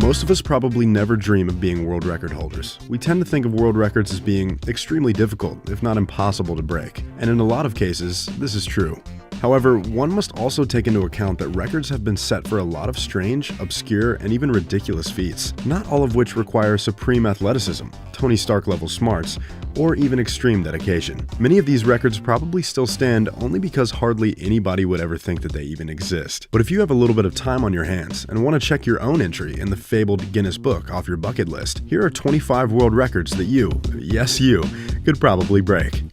Most of us probably never dream of being world record holders. We tend to think of world records as being extremely difficult, if not impossible to break, and in a lot of cases, this is true. However, one must also take into account that records have been set for a lot of strange, obscure, and even ridiculous feats, not all of which require supreme athleticism, Tony Stark-level smarts, or even extreme dedication. Many of these records probably still stand only because hardly anybody would ever think that they even exist. But if you have a little bit of time on your hands and want to check your own entry in the fabled Guinness Book off your bucket list, here are 25 world records that you, yes you, could probably break.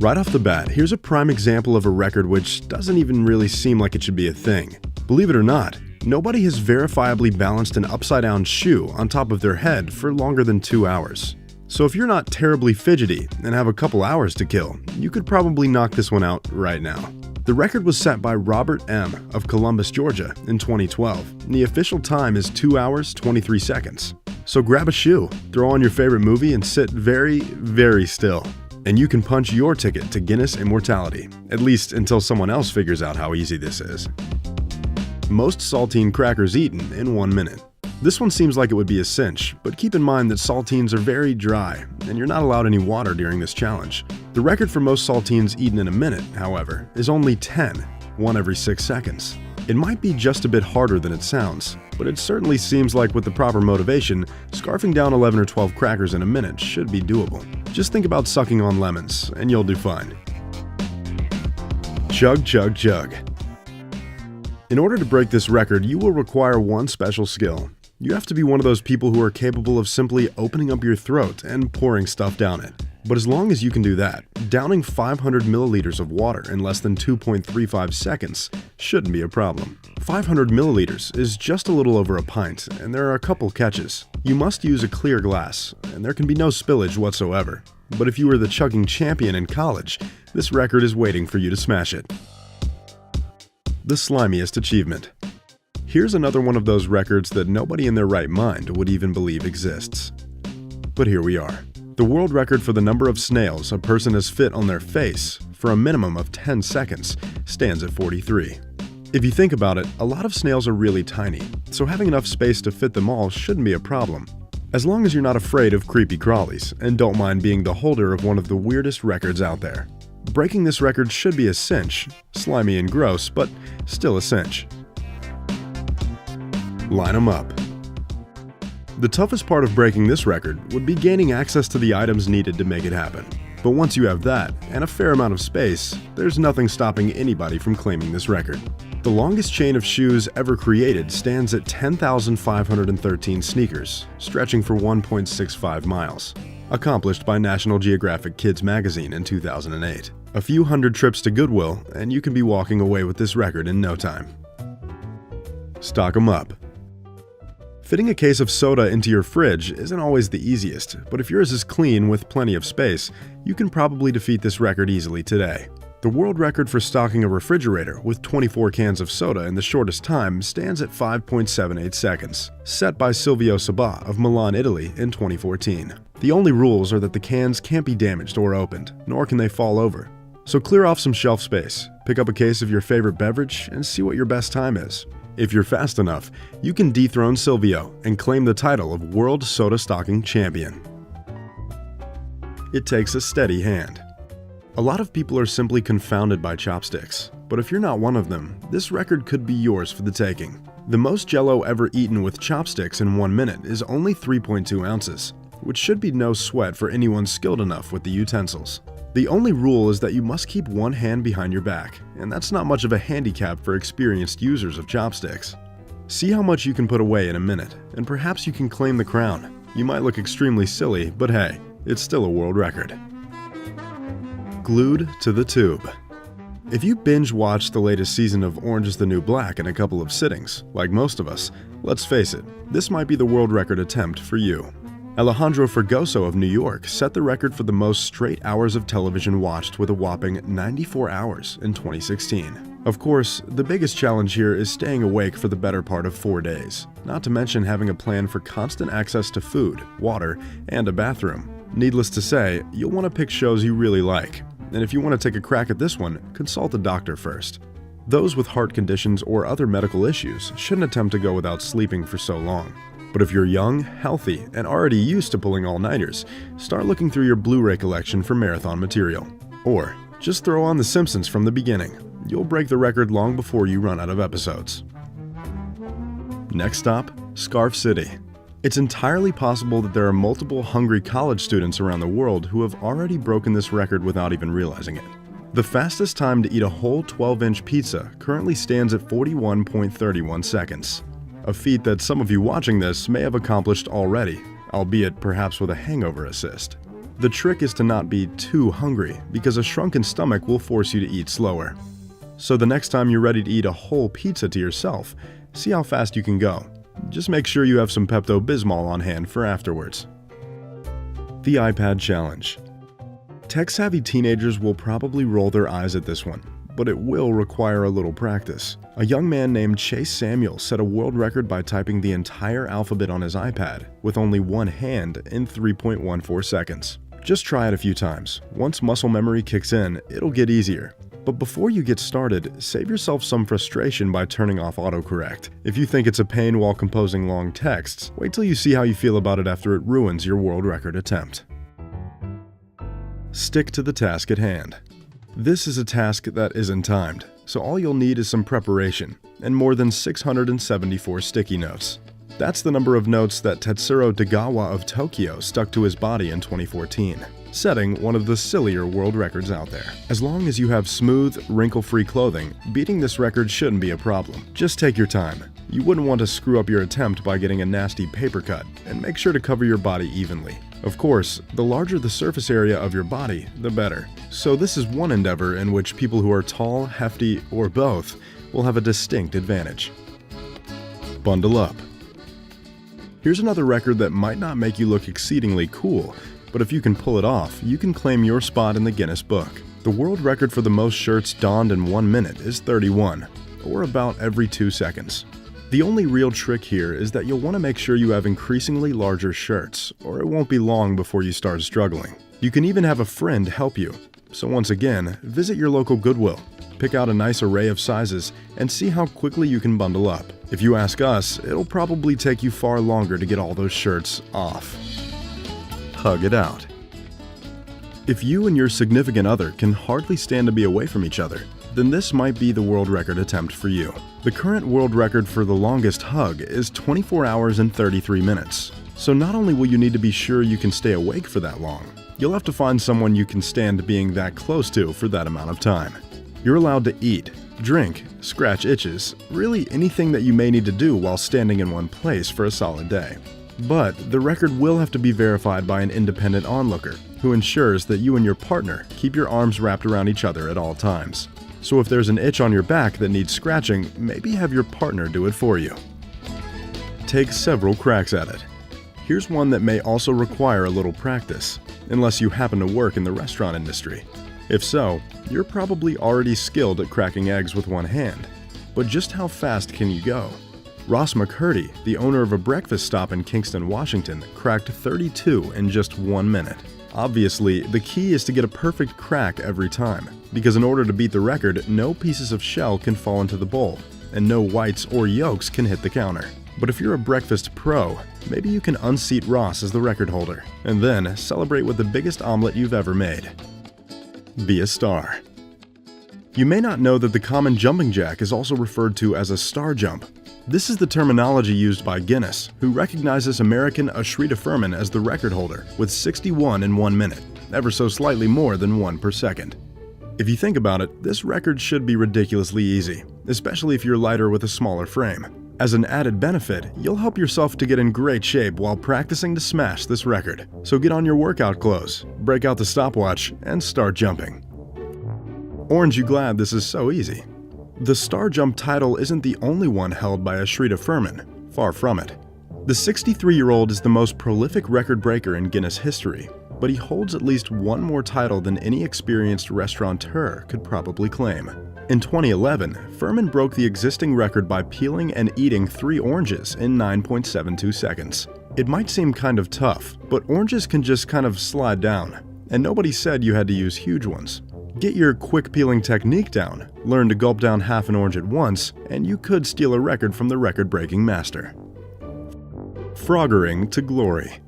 Right off the bat, here's a prime example of a record which doesn't even really seem like it should be a thing. Believe it or not, nobody has verifiably balanced an upside-down shoe on top of their head for longer than 2 hours. So if you're not terribly fidgety and have a couple hours to kill, you could probably knock this one out right now. The record was set by Robert M. of Columbus, Georgia in 2012, and the official time is 2 hours, 23 seconds. So grab a shoe, throw on your favorite movie, and sit very, very still. And you can punch your ticket to Guinness immortality, at least until someone else figures out how easy this is. Most saltine crackers eaten in 1 minute. This one seems like it would be a cinch, but keep in mind that saltines are very dry, and you're not allowed any water during this challenge. The record for most saltines eaten in a minute, however, is only 10, one every 6 seconds. It might be just a bit harder than it sounds, but it certainly seems like with the proper motivation, scarfing down 11 or 12 crackers in a minute should be doable. Just think about sucking on lemons, and you'll do fine. Chug, chug, chug. In order to break this record, you will require one special skill. You have to be one of those people who are capable of simply opening up your throat and pouring stuff down it. But as long as you can do that, downing 500 milliliters of water in less than 2.35 seconds shouldn't be a problem. 500 milliliters is just a little over a pint, and there are a couple catches. You must use a clear glass, and there can be no spillage whatsoever. But if you were the chugging champion in college, this record is waiting for you to smash it. The slimiest achievement. Here's another one of those records that nobody in their right mind would even believe exists. But here we are. The world record for the number of snails a person has fit on their face for a minimum of 10 seconds stands at 43. If you think about it, a lot of snails are really tiny, so having enough space to fit them all shouldn't be a problem. As long as you're not afraid of creepy crawlies and don't mind being the holder of one of the weirdest records out there. Breaking this record should be a cinch, slimy and gross, but still a cinch. Line 'em up. The toughest part of breaking this record would be gaining access to the items needed to make it happen. But once you have that, and a fair amount of space, there's nothing stopping anybody from claiming this record. The longest chain of shoes ever created stands at 10,513 sneakers, stretching for 1.65 miles. Accomplished by National Geographic Kids magazine in 2008. A few hundred trips to Goodwill, and you can be walking away with this record in no time. Stock 'em up. Fitting a case of soda into your fridge isn't always the easiest, but if yours is clean with plenty of space, you can probably defeat this record easily today. The world record for stocking a refrigerator with 24 cans of soda in the shortest time stands at 5.78 seconds, set by Silvio Sabà of Milan, Italy in 2014. The only rules are that the cans can't be damaged or opened, nor can they fall over. So clear off some shelf space, pick up a case of your favorite beverage, and see what your best time is. If you're fast enough, you can dethrone Silvio and claim the title of World Soda Stocking Champion. It takes a steady hand. A lot of people are simply confounded by chopsticks, but if you're not one of them, this record could be yours for the taking. The most Jell-O ever eaten with chopsticks in 1 minute is only 3.2 ounces, which should be no sweat for anyone skilled enough with the utensils. The only rule is that you must keep one hand behind your back, and that's not much of a handicap for experienced users of chopsticks. See how much you can put away in a minute, and perhaps you can claim the crown. You might look extremely silly, but hey, it's still a world record. Glued to the tube. If you binge watched the latest season of Orange is the New Black in a couple of sittings, like most of us, let's face it, this might be the world record attempt for you. Alejandro Fragoso of New York set the record for the most straight hours of television watched with a whopping 94 hours in 2016. Of course, the biggest challenge here is staying awake for the better part of 4 days, not to mention having a plan for constant access to food, water, and a bathroom. Needless to say, you'll want to pick shows you really like, and if you want to take a crack at this one, consult a doctor first. Those with heart conditions or other medical issues shouldn't attempt to go without sleeping for so long. But if you're young, healthy, and already used to pulling all-nighters, start looking through your Blu-ray collection for marathon material. Or just throw on The Simpsons from the beginning. You'll break the record long before you run out of episodes. Next stop, Scarf City. It's entirely possible that there are multiple hungry college students around the world who have already broken this record without even realizing it. The fastest time to eat a whole 12-inch pizza currently stands at 41.31 seconds. A feat that some of you watching this may have accomplished already, albeit perhaps with a hangover assist. The trick is to not be too hungry, because a shrunken stomach will force you to eat slower. So the next time you're ready to eat a whole pizza to yourself, see how fast you can go. Just make sure you have some Pepto-Bismol on hand for afterwards. The iPad Challenge. Tech-savvy teenagers will probably roll their eyes at this one, but it will require a little practice. A young man named Chase Samuel set a world record by typing the entire alphabet on his iPad with only one hand in 3.14 seconds. Just try it a few times. Once muscle memory kicks in, it'll get easier. But before you get started, save yourself some frustration by turning off autocorrect. If you think it's a pain while composing long texts, wait till you see how you feel about it after it ruins your world record attempt. Stick to the task at hand. This is a task that isn't timed, so all you'll need is some preparation and more than 674 sticky notes. That's the number of notes that Tetsuro Degawa of Tokyo stuck to his body in 2014. Setting one of the sillier world records out there. As long as you have smooth, wrinkle-free clothing, beating this record shouldn't be a problem. Just take your time. You wouldn't want to screw up your attempt by getting a nasty paper cut, and make sure to cover your body evenly. Of course, the larger the surface area of your body, the better. So this is one endeavor in which people who are tall, hefty, or both will have a distinct advantage. Bundle up. Here's another record that might not make you look exceedingly cool, but if you can pull it off, you can claim your spot in the Guinness Book. The world record for the most shirts donned in 1 minute is 31, or about every 2 seconds. The only real trick here is that you'll want to make sure you have increasingly larger shirts, or it won't be long before you start struggling. You can even have a friend help you. So once again, visit your local Goodwill, pick out a nice array of sizes, and see how quickly you can bundle up. If you ask us, it'll probably take you far longer to get all those shirts off. Hug it out. If you and your significant other can hardly stand to be away from each other, then this might be the world record attempt for you. The current world record for the longest hug is 24 hours and 33 minutes. So not only will you need to be sure you can stay awake for that long, you'll have to find someone you can stand being that close to for that amount of time. You're allowed to eat, drink, scratch itches, really anything that you may need to do while standing in one place for a solid day. But the record will have to be verified by an independent onlooker who ensures that you and your partner keep your arms wrapped around each other at all times. So if there's an itch on your back that needs scratching, maybe have your partner do it for you. Take several cracks at it. Here's one that may also require a little practice, unless you happen to work in the restaurant industry. If so, you're probably already skilled at cracking eggs with one hand. But just how fast can you go? Ross McCurdy, the owner of a breakfast stop in Kingston, Washington, cracked 32 in just 1 minute. Obviously, the key is to get a perfect crack every time, because in order to beat the record, no pieces of shell can fall into the bowl, and no whites or yolks can hit the counter. But if you're a breakfast pro, maybe you can unseat Ross as the record holder, and then celebrate with the biggest omelet you've ever made. Be a star. You may not know that the common jumping jack is also referred to as a star jump. This is the terminology used by Guinness, who recognizes American Ashrita Furman as the record holder with 61 in 1 minute, ever so slightly more than 1 per second. If you think about it, this record should be ridiculously easy, especially if you're lighter with a smaller frame. As an added benefit, you'll help yourself to get in great shape while practicing to smash this record. So get on your workout clothes, break out the stopwatch, and start jumping. Aren't you glad this is so easy? The star jump title isn't the only one held by Ashrita Furman, far from it. The 63-year-old is the most prolific record breaker in Guinness history, but he holds at least one more title than any experienced restaurateur could probably claim. In 2011, Furman broke the existing record by peeling and eating 3 oranges in 9.72 seconds. It might seem kind of tough, but oranges can just kind of slide down, and nobody said you had to use huge ones. Get your quick peeling technique down, learn to gulp down half an orange at once, and you could steal a record from the record-breaking master. Froggering to glory.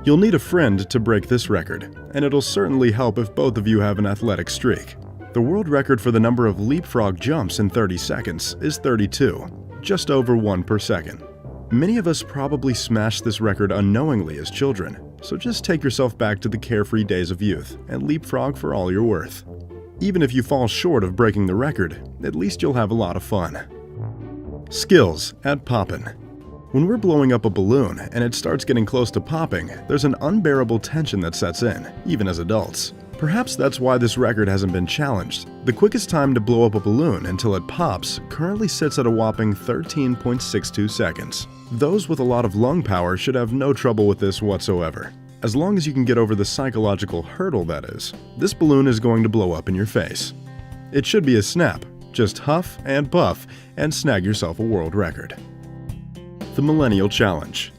You'll need a friend to break this record, and it'll certainly help if both of you have an athletic streak. The world record for the number of leapfrog jumps in 30 seconds is 32, just over 1 per second. Many of us probably smashed this record unknowingly as children, so just take yourself back to the carefree days of youth and leapfrog for all you're worth. Even if you fall short of breaking the record, at least you'll have a lot of fun. Skills at poppin'. When we're blowing up a balloon and it starts getting close to popping, there's an unbearable tension that sets in, even as adults. Perhaps that's why this record hasn't been challenged. The quickest time to blow up a balloon until it pops currently sits at a whopping 13.62 seconds. Those with a lot of lung power should have no trouble with this whatsoever. As long as you can get over the psychological hurdle, that is, this balloon is going to blow up in your face. It should be a snap. Just huff and puff and snag yourself a world record. The Millennial Challenge.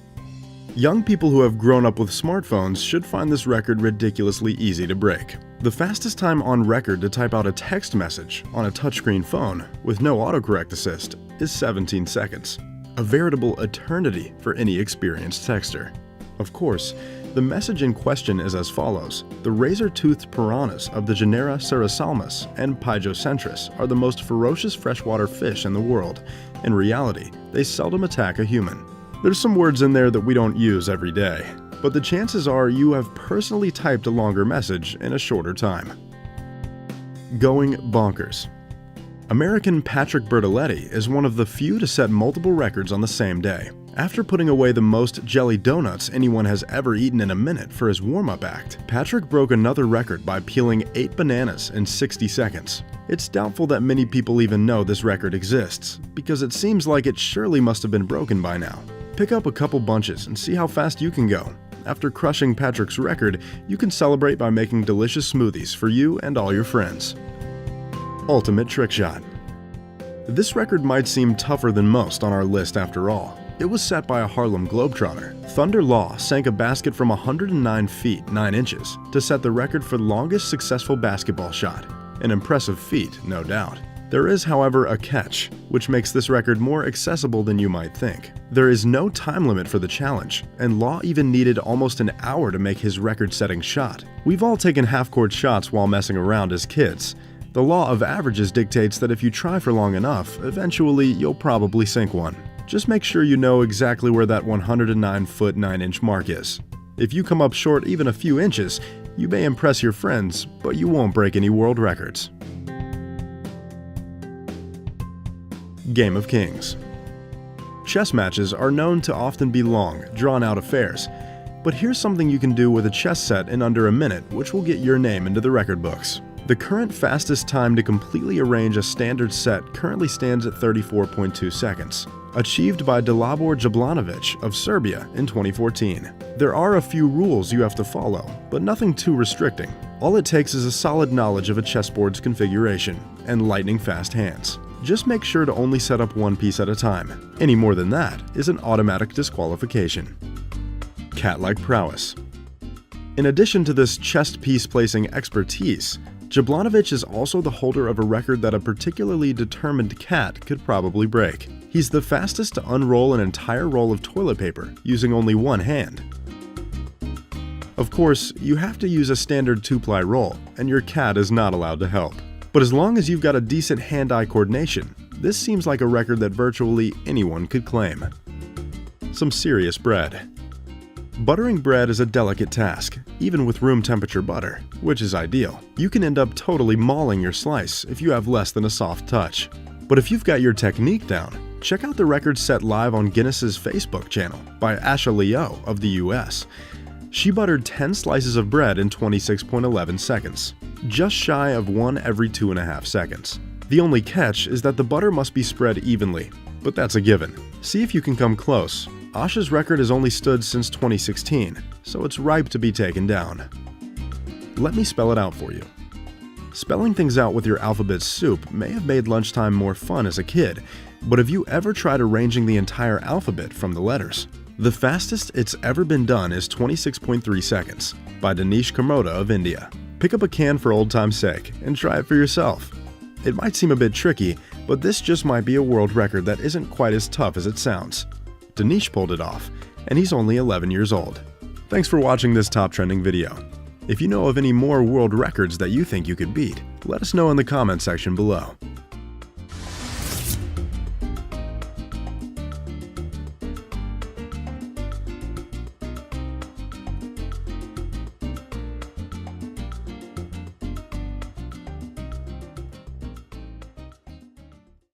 Young people who have grown up with smartphones should find this record ridiculously easy to break. The fastest time on record to type out a text message on a touchscreen phone with no autocorrect assist is 17 seconds. A veritable eternity for any experienced texter. Of course, the message in question is as follows. The razor-toothed piranhas of the genera Cerasalmus and Pygocentris are the most ferocious freshwater fish in the world. In reality, they seldom attack a human. There's some words in there that we don't use every day, but the chances are you have personally typed a longer message in a shorter time. Going bonkers. American Patrick Bertoletti is one of the few to set multiple records on the same day. After putting away the most jelly donuts anyone has ever eaten in a minute for his warm-up act, Patrick broke another record by peeling 8 bananas in 60 seconds. It's doubtful that many people even know this record exists, because it seems like it surely must have been broken by now. Pick up a couple bunches and see how fast you can go. After crushing Patrick's record, you can celebrate by making delicious smoothies for you and all your friends. Ultimate Trick Shot. This record might seem tougher than most on our list after all. It was set by a Harlem Globetrotter. Thunder Law sank a basket from 109 feet 9 inches to set the record for the longest successful basketball shot. An impressive feat, no doubt. There is, however, a catch, which makes this record more accessible than you might think. There is no time limit for the challenge, and Law even needed almost an hour to make his record-setting shot. We've all taken half-court shots while messing around as kids. The law of averages dictates that if you try for long enough, eventually you'll probably sink one. Just make sure you know exactly where that 109-foot 9-inch mark is. If you come up short even a few inches, you may impress your friends, but you won't break any world records. Game of Kings. Chess matches are known to often be long, drawn-out affairs, but here's something you can do with a chess set in under a minute which will get your name into the record books. The current fastest time to completely arrange a standard set currently stands at 34.2 seconds, achieved by Dalibor Jablanovic of Serbia in 2014. There are a few rules you have to follow, but nothing too restricting. All it takes is a solid knowledge of a chessboard's configuration and lightning-fast hands. Just make sure to only set up one piece at a time. Any more than that is an automatic disqualification. Cat-like prowess. In addition to this chess piece placing expertise, Jablanovic is also the holder of a record that a particularly determined cat could probably break. He's the fastest to unroll an entire roll of toilet paper using only one hand. Of course, you have to use a standard 2-ply roll, and your cat is not allowed to help. But as long as you've got a decent hand-eye coordination, this seems like a record that virtually anyone could claim. Some serious bread. Buttering bread is a delicate task, even with room temperature butter, which is ideal. You can end up totally mauling your slice if you have less than a soft touch. But if you've got your technique down, check out the record set live on Guinness's Facebook channel by Asha Leo of the US. She buttered 10 slices of bread in 26.11 seconds, just shy of one every 2.5 seconds. The only catch is that the butter must be spread evenly, but that's a given. See if you can come close. Asha's record has only stood since 2016, so it's ripe to be taken down. Let me spell it out for you. Spelling things out with your alphabet soup may have made lunchtime more fun as a kid, but have you ever tried arranging the entire alphabet from the letters? The fastest it's ever been done is 26.3 seconds by Dinesh Kamoda of India. Pick up a can for old time's sake and try it for yourself. It might seem a bit tricky, but this just might be a world record that isn't quite as tough as it sounds. Danish pulled it off, and he's only 11 years old. Thanks for watching this top trending video. If you know of any more world records that you think you could beat, let us know in the comment section below.